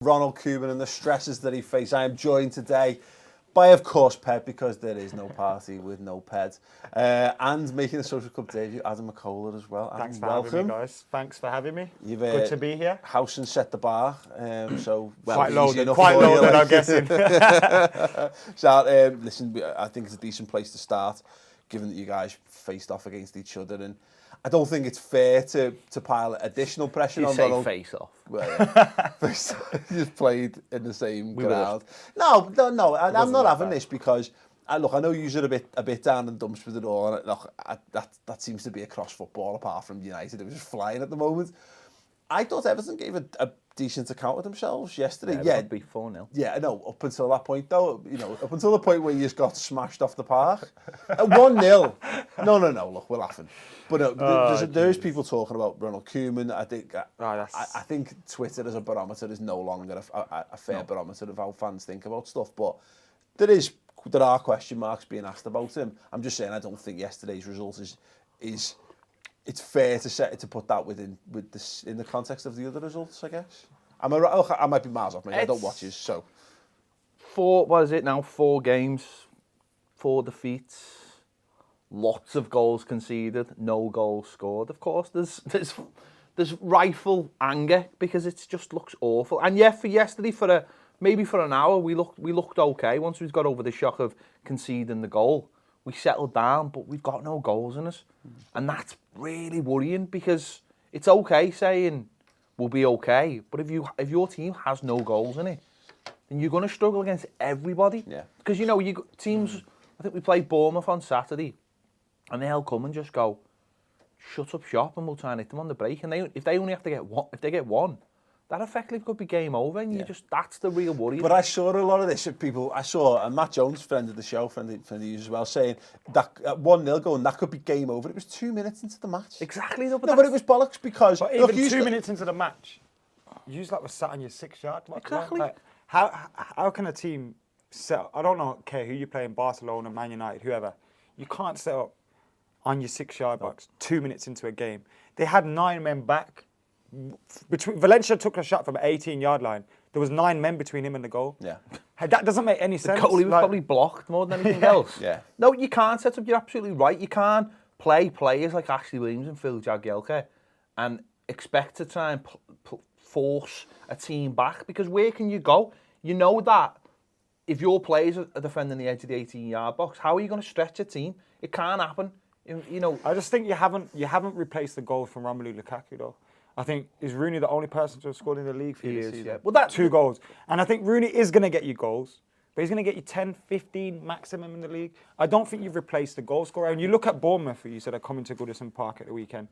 Ronald Koeman and the stresses that he faced. I am joined today by, of course, Ped, because there is no party with no Ped. And making the Social Club debut, Adam Mckola as well. Adam, Thanks for having me, guys. Thanks for having me. You've good to be here. House and set the bar, so quite low, I'm guessing. So, listen, I think it's a decent place to start, given that you guys faced off against each other, and I don't think it's fair to pile additional pressure on Ronald. Face off. Well, yeah. Just played in the same crowd. No. I'm not having this because I know you're a bit down in the dumps with it all, and look, that seems to be across football apart from United. It was just flying at the moment. I thought Everton gave a decent account of themselves yesterday. Yeah, it'd be 4-0. Yeah, I know. Up until that point, though, up until the point where you just got smashed off the park. At 1-0. No. Look, we're laughing. But there's people talking about Ronald Koeman. I think Twitter as a barometer is no longer a fair barometer of how fans think about stuff. But there are question marks being asked about him. I'm just saying I don't think yesterday's result is. It's fair to put that in the context of the other results, I guess. I might be miles off, mate. I don't watch his, so. 4 games, 4 defeats, lots of goals conceded, no goals scored. Of course, there's rightful anger because it just looks awful. And yeah, for yesterday, maybe for an hour, we looked okay. Once we got over the shock of conceding the goal, we settled down, but we've got no goals in us. And that's really worrying because it's okay saying we'll be okay, but if your team has no goals in it, then you're going to struggle against everybody. Yeah. Because, teams, I think we played Bournemouth on Saturday, and they'll come and just go, shut up shop, and we'll try and hit them on the break. And if they only have to get one, that effectively could be game over, and that's the real worry. But I saw a lot of this people. I saw Matt Jones, friend of the show, friend of you as well, saying that at 1-0 going, that could be game over. It was 2 minutes into the match. Exactly. But it was bollocks because even 2 minutes into the match, you was sat on your 6-yard mark. Exactly. Like, how can a team set up? I don't care who you play in, Barcelona, Man United, whoever. You can't set up on your 6-yard box 2 minutes into a game. They had 9 men back. Valencia took a shot from an 18-yard line. There was 9 men between him and the goal. Yeah, that doesn't make any sense. The goalie was probably blocked more than anything else. Yeah. No, you can't set up. You're absolutely right. You can't play players like Ashley Williams and Phil Jagielka and expect to try and force a team back, because where can you go? You know that if your players are defending the edge of the 18-yard box, how are you going to stretch a team? It can't happen. I just think you haven't replaced the goal from Romelu Lukaku though. I think, is Rooney the only person to have scored in the league for you this season? Yeah. Well, that's 2 goals. And I think Rooney is going to get you goals, but he's going to get you 10, 15 maximum in the league. I don't think you've replaced the goal scorer. And you look at Bournemouth, who you said are coming to Goodison Park at the weekend.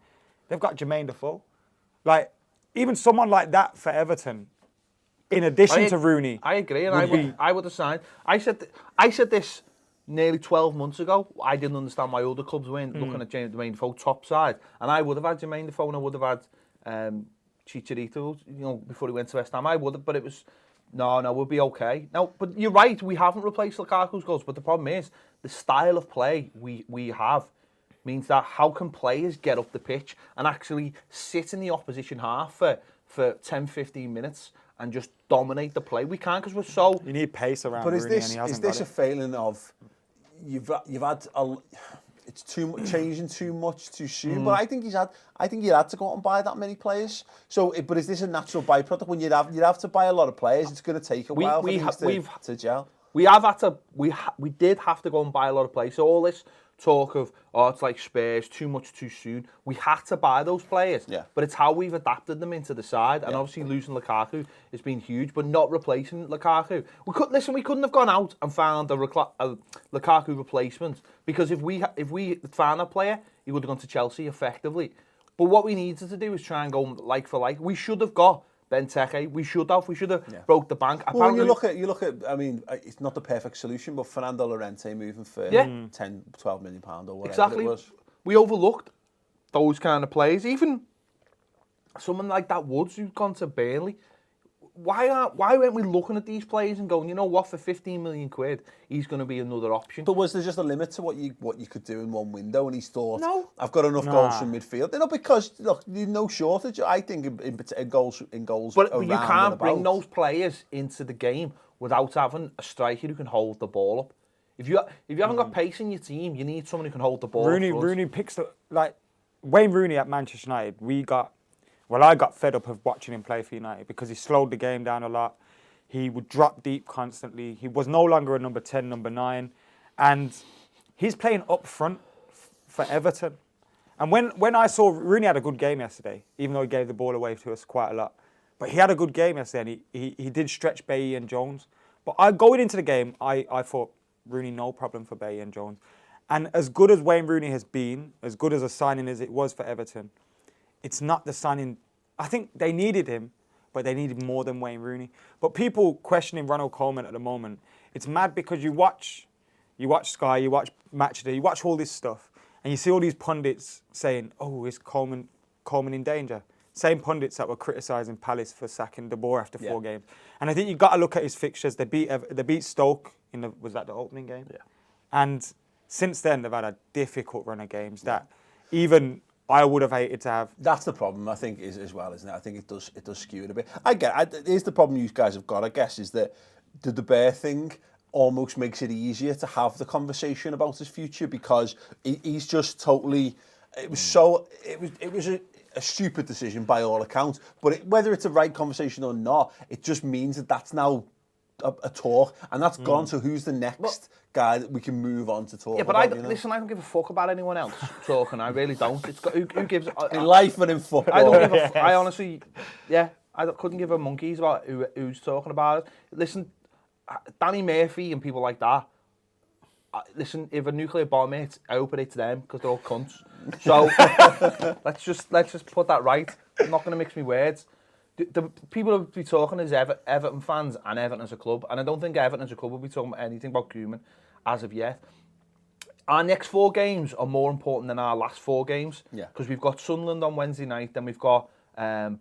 They've got Jermaine Defoe. Like, even someone like that for Everton, in addition to Rooney. I agree, and I would have signed. I said this nearly 12 months ago. I didn't understand why other clubs weren't looking at Jermaine Defoe top side. And I would have had Jermaine Defoe, and I would have had Chicharito, before he went to West Ham. I would have, but it was, no, we'll be okay. No, but you're right, we haven't replaced Lukaku's goals, but the problem is, the style of play we have means that how can players get up the pitch and actually sit in the opposition half for 10, 15 minutes and just dominate the play? We can't, because we're so... You need pace around But Rooney, and he hasn't got a failing of, you've had it's changing too much too soon. But I think you had to go out and buy that many players. So, but is this a natural byproduct when you'd have to buy a lot of players? It's going to take a while for things to gel. We did have to go and buy a lot of players. So all this talk of, it's like Spurs, too much too soon. We had to buy those players. Yeah. But it's how we've adapted them into the side. And obviously losing Lukaku has been huge, but not replacing Lukaku. We couldn't have gone out and found a Lukaku replacement, because if we found that player, he would have gone to Chelsea effectively. But what we needed to do is try and go like for like. We should have got Benteke. We should have broke the bank. Well, you look at. I mean, it's not the perfect solution, but Fernando Llorente moving for 10, 12 million pound or whatever it was. We overlooked those kind of players. Even someone like that Woods, who's gone to Burnley. why aren't we looking at these players and going, you know what, for 15 million quid, he's going to be another option? But was there just a limit to what you could do in one window? And he's thought, No. I've got enough goals from midfield. You know, because look, there's no shortage. I think in goals. But you can't bring those players into the game without having a striker who can hold the ball up. If you haven't got pace in your team, you need someone who can hold the ball. Rooney picks the Wayne Rooney at Manchester United. I got fed up of watching him play for United because he slowed the game down a lot. He would drop deep constantly. He was no longer a number 10, number 9. And he's playing up front for Everton. And when I saw Rooney had a good game yesterday, even though he gave the ball away to us quite a lot. But he had a good game yesterday and he did stretch Bailly and Jones. But going into the game, I thought Rooney, no problem for Bailly and Jones. And as good as Wayne Rooney has been, as good as a signing as it was for Everton, it's not the signing. I think they needed him, but they needed more than Wayne Rooney. But people questioning Ronald Koeman at the moment, it's mad because you watch Sky, you watch Matchday, you watch all this stuff, and you see all these pundits saying, "Oh, is Koeman in danger?" Same pundits that were criticising Palace for sacking De Boer after 4 games. And I think you've got to look at his fixtures. They beat Stoke was that the opening game? Yeah. And since then they've had a difficult run of games that even I would have hated to have. That's the problem, I think, is as well, isn't it? I think it does skew it a bit. Here's the problem you guys have got, I guess, is that the De Boer thing almost makes it easier to have the conversation about his future because he's just totally. It was a stupid decision by all accounts, but whether it's a right conversation or not, it just means that that's now a talk, and that's gone. So who's the next guy that we can move on to talk? Yeah, but about, listen, I don't give a fuck about anyone else talking. I really don't. It's got, who gives in life and in football? I don't give a. I honestly, I couldn't give a monkeys about who's talking about it. Listen, Danny Murphy and people like that. Listen, if a nuclear bomb hits, I hope it hits them because they're all cunts. So let's just put that right. I'm not going to mix my words. The people who will be talking is Everton fans and Everton as a club, and I don't think Everton as a club will be talking about anything about Koeman as of yet. Our next 4 games are more important than our last 4 games because we've got Sunderland on Wednesday night, then we've got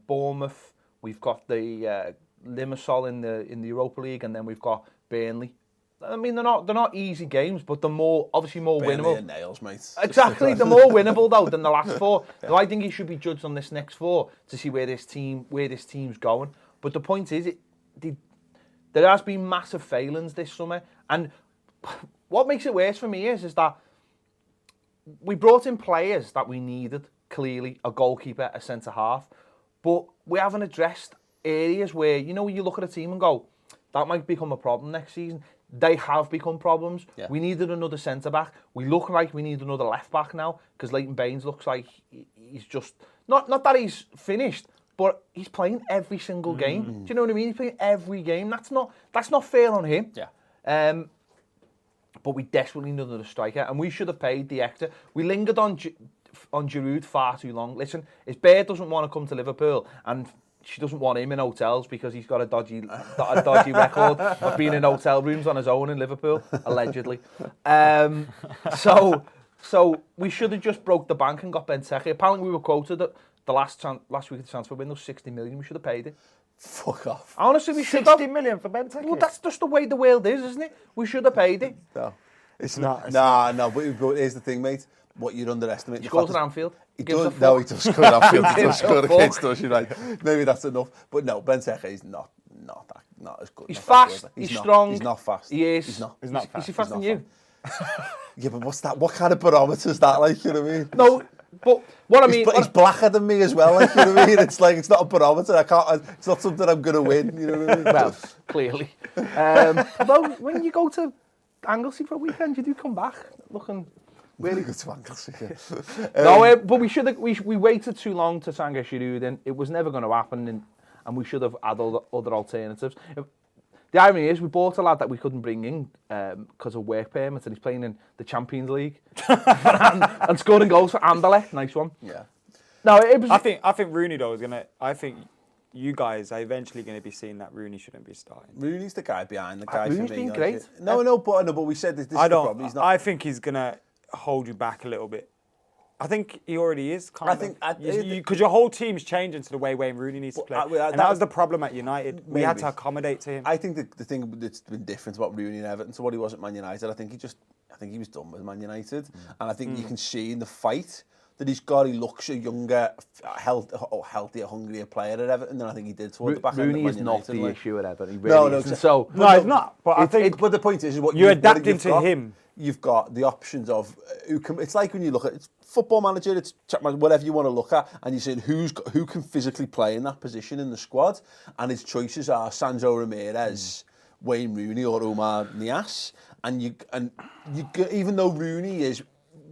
Bournemouth, we've got the Limassol in the Europa League, and then we've got Burnley. I mean, they're not easy games, but they're obviously more winnable. Nails, mate. Exactly, they're more winnable though than the last 4. So I think he should be judged on this next 4 to see where this team's going. But the point is, there has been massive failings this summer, and what makes it worse for me is that we brought in players that we needed. Clearly, a goalkeeper, a centre half, but we haven't addressed areas where you look at a team and go, that might become a problem next season. They have become problems. Yeah. We needed another centre-back. We look like we need another left-back now because Leighton Baines looks like he's just... Not that he's finished, but he's playing every single game. Do you know what I mean? He's playing every game. That's not fair on him. Yeah. But we desperately needed a striker, and we should have paid the extra. We lingered on Giroud far too long. Listen, his Bear doesn't want to come to Liverpool, and she doesn't want him in hotels because he's got a dodgy record of being in hotel rooms on his own in Liverpool, allegedly. So we should have just broke the bank and got Benteke. Apparently we were quoted at the last week of the transfer window, 60 million. We should have paid it. Fuck off. Honestly, we should have. 60 million for Benteke? Well, that's just the way the world is, isn't it? We should have paid it. No. It's not. No, but here's the thing, mate. What you'd underestimate. He scores at Anfield. He does score at Anfield. He does score against us, you're right. Maybe that's enough. But no, Benteke is not as good. He's fast. He's strong. He's not fast. He is. He's not fast. Is he faster than you? Yeah, but what's that? What kind of barometer is that like? You know what I mean? No, but what I mean... He's blacker than me as well, like, you know what I mean? It's like, it's not a barometer. It's not something I'm going to win, you know what I mean? Well, clearly. Although, when you go to Anglesey for a weekend, you do come back looking... Really good to Anglesey, yeah. No, but we waited too long to sign Giroud, and it was never going to happen, and we should have had other alternatives. The irony is, we bought a lad that we couldn't bring in because of work permits, and he's playing in the Champions League and scoring goals for Anderlecht. Nice one. Yeah. No, it was. I think Rooney though is gonna. I think you guys are eventually going to be seeing that Rooney shouldn't be starting. Rooney's the guy behind the guy. Rooney's for me, been great. No, but we said this is the problem. He's not. I think he's gonna hold you back a little bit. I think he already is. Because your whole team's changing to the way Wayne Rooney needs to play, and that was the problem at United. We had to accommodate to him. I think the thing that's been different about Rooney and Everton to what he was at Man United, I think he was done with Man United, and I think you can see in the fight that he's got. He looks a younger, healthier, hungrier player at Everton than I think he did toward the back end of Man United. Rooney is not the issue at Everton. He really isn't. So no, it's not. But I think. But the point is what you're adapting to him. You've got the options of who can. It's like when you look at Football Manager, it's whatever you want to look at, and you're saying who can physically play in that position in the squad, and his choices are Sandro Ramirez, Wayne Rooney, or Omar Niasse, and you even though Rooney is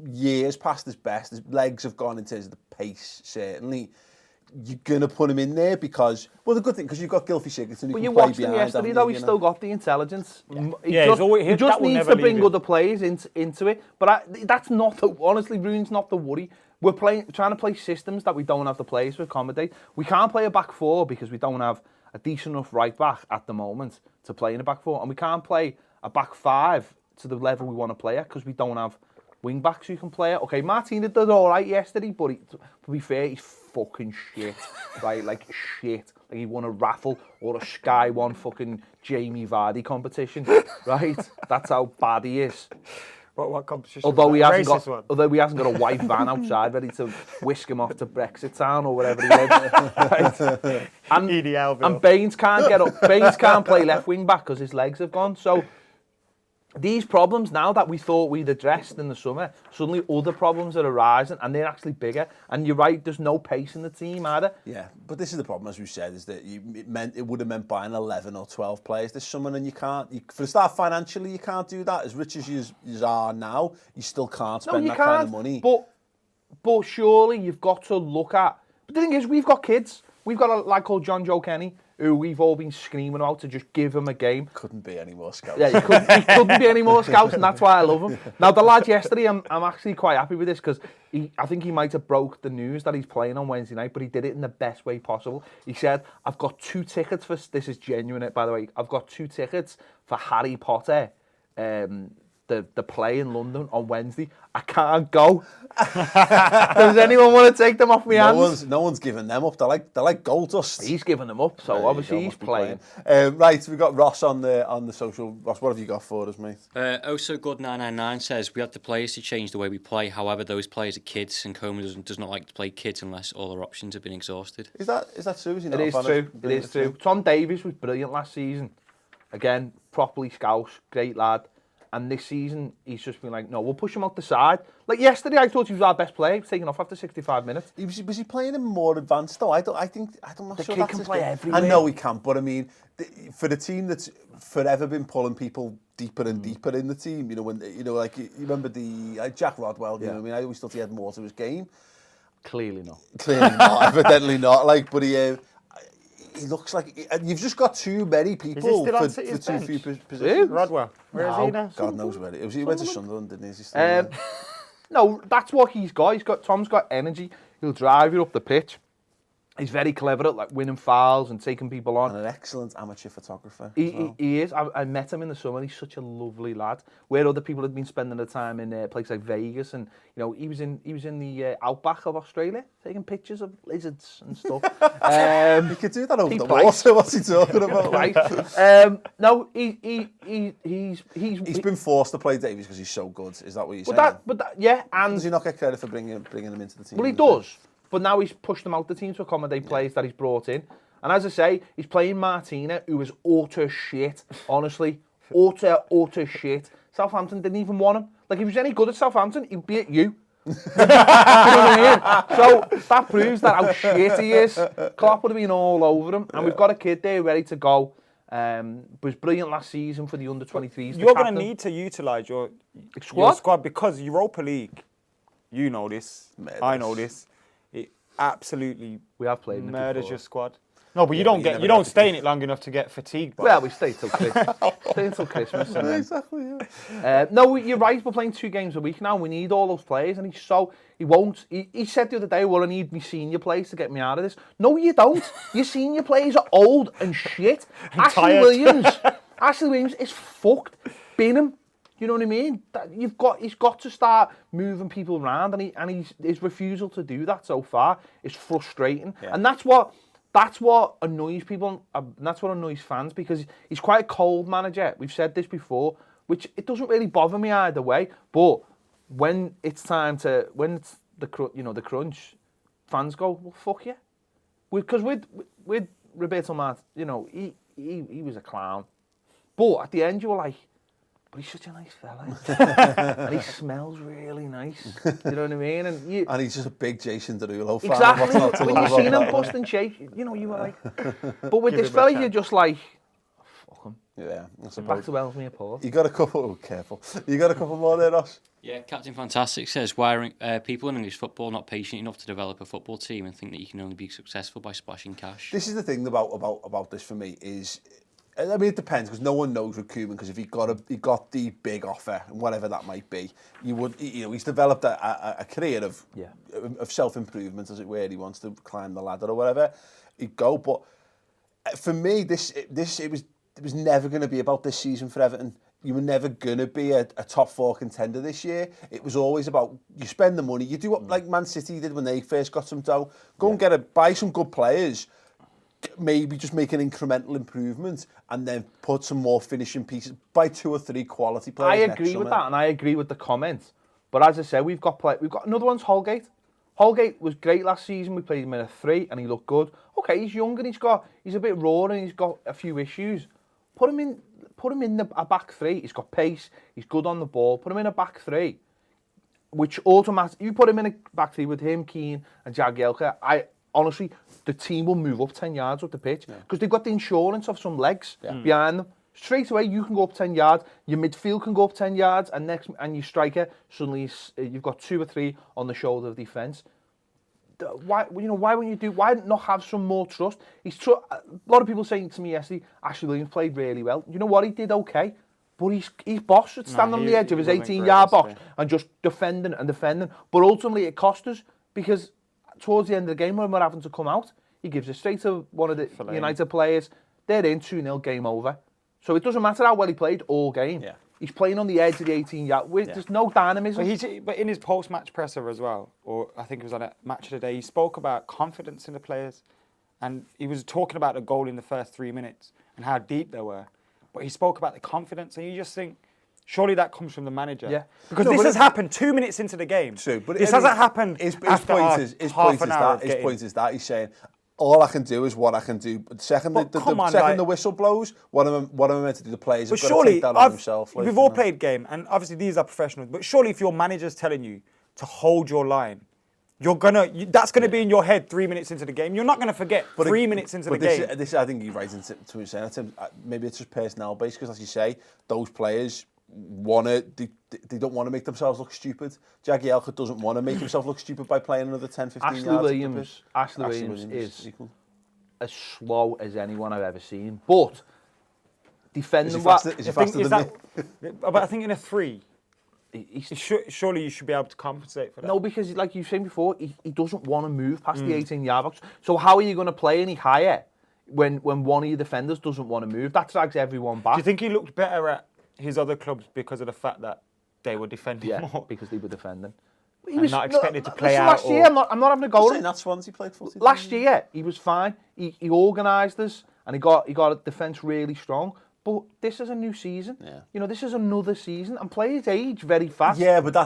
years past his best, his legs have gone in terms of the pace certainly. You're going to put him in there because, well, the good thing, because you've got Gylfi Sigurdsson who can play behind. But you watched him yesterday, though, he's still got the intelligence. He just needs to bring other players into it. But that's not, honestly, Rooney's not the worry. We're trying to play systems that we don't have the players to accommodate. We can't play a back four because we don't have a decent enough right back at the moment to play in a back four. And we can't play a back five to the level we want to play at because we don't have wing backs who can play it. Okay, Martina did all right yesterday, but to be fair, he's fucking shit, right? Like shit. Like he won a raffle or a Sky One fucking Jamie Vardy competition, right? That's how bad he is. What competition? Although he hasn't got a white van outside ready to whisk him off to Brexit Town or wherever he lives. Right? And Baines can't get up. Baines can't play left wing back because his legs have gone. So these problems now that we thought we'd addressed in the summer, suddenly other problems are arising and they're actually bigger. And you're right, there's no pace in the team either. Yeah, but this is the problem, as we said, is that it would have meant buying 11 or 12 players this summer, and you can't. For a start, financially, you can't do that. As rich as you are now, you still can't spend kind of money. But surely you've got to look at. But the thing is, we've got kids. We've got a lad called John Joe Kenny, who we've all been screaming about to just give him a game. Couldn't be any more scouts. Yeah, he couldn't be any more scouts, and that's why I love him. Now, the lad yesterday, I'm actually quite happy with this because I think he might have broke the news that he's playing on Wednesday night, but he did it in the best way possible. He said, I've got 2 tickets for... This is genuine, by the way. I've got 2 tickets for Harry Potter, the play in London on Wednesday. I can't go. Does anyone want to take them off my hands? No one's giving them up. They're like gold dust. He's giving them up, so obviously he's playing. Right, we've got Ross on the social. Ross, what have you got for us, mate? So Good 999 says we had the players to change the way we play. However, those players are kids, and Koeman does not like to play kids unless all their options have been exhausted. Is that true? It is true. It is true. Tom Davies was brilliant last season. Again, properly scouse, great lad. And this season, he's just been like, no, we'll push him out the side. Like yesterday, I thought he was our best player. He was taken off after 65 minutes. Was he playing him more advanced though? I'm not sure that's can play everywhere. I know he can, but I mean, for the team that's forever been pulling people deeper and deeper in the team, like you remember the Jack Rodwell. You know what I mean? I always thought he had more to his game. Clearly not. Evidently not. Like, but he looks like you've just got too many people for too few positions. Rodwell, where is he now? God knows where it is. He went to Sunderland, didn't he? No, that's what he's got. Tom's got energy. He'll drive you up the pitch. He's very clever at like winning fouls and taking people on. And an excellent amateur photographer. He is. I met him in the summer. He's such a lovely lad. Where other people had been spending their time in places like Vegas, and he was in the outback of Australia taking pictures of lizards and stuff. He could do that over the water. What's he talking about? Right. No, he's been forced to play Davies because he's so good. Is that what you're saying? Yeah. And does he not get credit for bringing him into the team? Well, he does. But now he's pushed them out the team to accommodate players that he's brought in. And as I say, he's playing Martina, who is utter shit. Honestly, utter shit. Southampton didn't even want him. Like, if he was any good at Southampton, he'd be at you. You know what I mean? So that proves that how shit he is. Klopp would have been all over him. And we've got a kid there ready to go. Was brilliant last season for the under-23s. You're going to need to utilise your squad because Europa League, you know this, I know this. Absolutely, we have played murders your squad. No, but you don't stay in it long enough to get fatigued. Well, we stay till Christmas. Exactly. No, you're right. We're playing 2 games a week now. We need all those players, and he won't. He said the other day, "Well, I need my senior players to get me out of this." No, you don't. Your senior players are old and shit. Ashley Williams is fucked. Bin him. You know what I mean? He's got to start moving people around, and his refusal to do that so far is frustrating. Yeah. And that's what annoys people, and that's what annoys fans, because he's quite a cold manager. We've said this before, which it doesn't really bother me either way. But when it's the crunch, fans go, well, fuck you, because with Roberto Martinez, he was a clown. But at the end, you were like, but he's such a nice fella. And he smells really nice. You know what I mean? And he's just a big Jason Derulo fan. Exactly. When you seen him busting shape, you were like... But with this fella, you're just like, fuck him. Yeah. Back to Ellesmere Port. You got a couple... careful. You got a couple more there, Ross? Yeah, Captain Fantastic says, why are people in English football not patient enough to develop a football team and think that you can only be successful by splashing cash? This is the thing about this for me is... I mean, it depends, because no one knows with Koeman, because if he got the big offer, and whatever that might be, he's developed a career of self-improvement, as it were. He wants to climb the ladder or whatever. He'd go, but for me, it was never going to be about this season for Everton. You were never going to be a top 4 contender this year. It was always about, you spend the money, you do what like Man City did when they first got some dough, and buy some good players, maybe just make an incremental improvement, and then put some more finishing pieces, by 2 or 3 quality players. I agree with that, and I agree with the comment. But as I said, we've got another one's Holgate. Holgate was great last season. We played him in a 3, and he looked good. Okay, he's young and he's a bit raw, and he's got a few issues. Put him in a back 3. He's got pace. He's good on the ball. Put him in a back 3, which automatically, you put him in a back 3 with him, Keane, and Jagielka. Honestly, the team will move up 10 yards up the pitch, because they've got the insurance of some legs behind them. Straight away, you can go up 10 yards, your midfield can go up 10 yards, and your striker, suddenly you've got 2 or 3 on the shoulder of defence. Why not have some more trust? A lot of people saying to me yesterday, Ashley Williams played really well. You know what? He did okay. But he's boss at standing on the edge of his 18-yard box and just defending. But ultimately, it cost us, because towards the end of the game, when we're having to come out, he gives it straight to one of the United players. They're in 2-0, game over. So it doesn't matter how well he played all game. Yeah. He's playing on the edge of the 18-yard. There's no dynamism. But in his post-match presser as well, or I think it was on a Match of the Day, he spoke about confidence in the players. And he was talking about the goal in the first 3 minutes and how deep they were. But he spoke about the confidence, and you just think, surely that comes from the manager. Yeah. Because this has happened 2 minutes into the game. True, but this hasn't happened after half an hour. His point is that he's saying, all I can do is what I can do. But the whistle blows, what am I meant to do? The players have got to take that on himself. We've all played game, and obviously these are professionals, but surely if your manager's telling you to hold your line, that's gonna be in your head 3 minutes into the game. You're not gonna forget 3 minutes into the game. This, I think you're right into saying that. Maybe it's just personnel based, because as you say, those players they don't want to make themselves look stupid. Jagielka doesn't want to make himself look stupid by playing another 10-15 yards. Ashley Williams is as slow as anyone I've ever seen. But defending... Is he faster than me? But I think in a 3, surely you should be able to compensate for that. No, because like you've said before, he doesn't want to move past the 18-yard box. So how are you going to play any higher when one of your defenders doesn't want to move? That drags everyone back. Do you think he looked better at his other clubs because of the fact that they were defending more? Because they were defending. He was not expected to play out. Last year, I'm not having a go at him. That's Swansea played footy. Last year, he was fine. He organised us, and he got a defence really strong. But this is a new season. Yeah. This is another season, and players age very fast. Yeah, but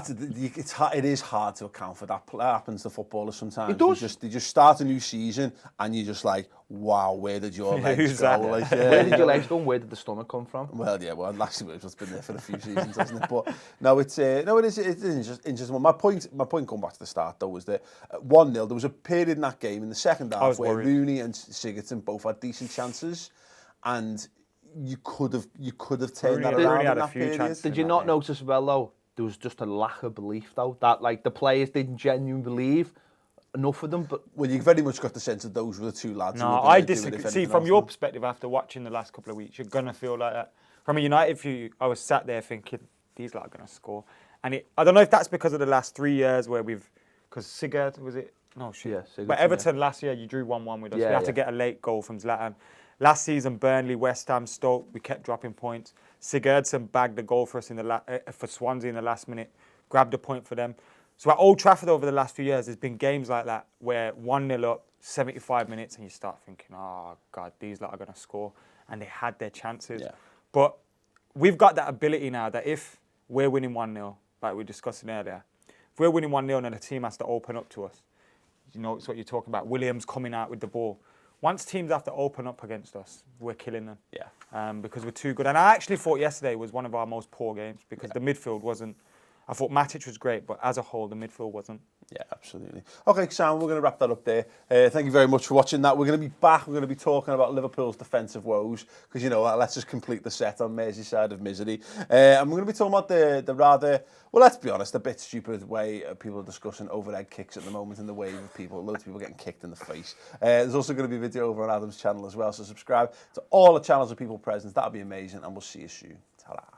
it is hard to account for that. That happens to footballers sometimes. It does. They just start a new season, and you're just like, wow, where did your legs go? Like, where did your legs go, and where did the stomach come from? Well, yeah, actually, it's been there for a few seasons, hasn't it? But no, it is interesting. My point going back to the start though was that 1-0, there was a period in that game in the second half where Rooney and Sigurdsson both had decent chances, and you could have turned that around in that period. Did you not notice well though? There was just a lack of belief though, that like the players didn't genuinely believe enough of them. But well, you very much got the sense that those were the two lads. No, I disagree. See, from your perspective, after watching the last couple of weeks, you're gonna feel like that. From a United view, I was sat there thinking these lot are gonna score, and I don't know if that's because of the last 3 years where because Sigurd was it? No, shit. Yeah, Sigurd, but Everton last year, you drew 1-1 with us. We had to get a late goal from Zlatan. Last season, Burnley, West Ham, Stoke, we kept dropping points. Sigurdsson bagged the goal for us for Swansea in the last minute, grabbed a point for them. So at Old Trafford over the last few years, there's been games like that where 1-0 up, 75 minutes, and you start thinking, oh, God, these lot are going to score. And they had their chances. Yeah. But we've got that ability now that if we're winning 1-0, like we were discussing earlier, if we're winning 1-0 and the team has to open up to us, you know, it's what you're talking about, Williams coming out with the ball. Once teams have to open up against us, we're killing them. Yeah. Because we're too good. And I actually thought yesterday was one of our most poor games because the midfield wasn't. I thought Matic was great, but as a whole, the midfield wasn't. Yeah, absolutely. Okay, Sam, we're going to wrap that up there. Thank you very much for watching that. We're going to be back. We're going to be talking about Liverpool's defensive woes because, you know, let's just complete the set on Merseyside of misery. And we're going to be talking about the rather, well, let's be honest, a bit stupid way people are discussing overhead kicks at the moment in the wave of people. Loads of people getting kicked in the face. There's also going to be a video over on Adam's channel as well, so subscribe to all the channels of People Presence. That'll be amazing, and we'll see you soon. Ta-ra.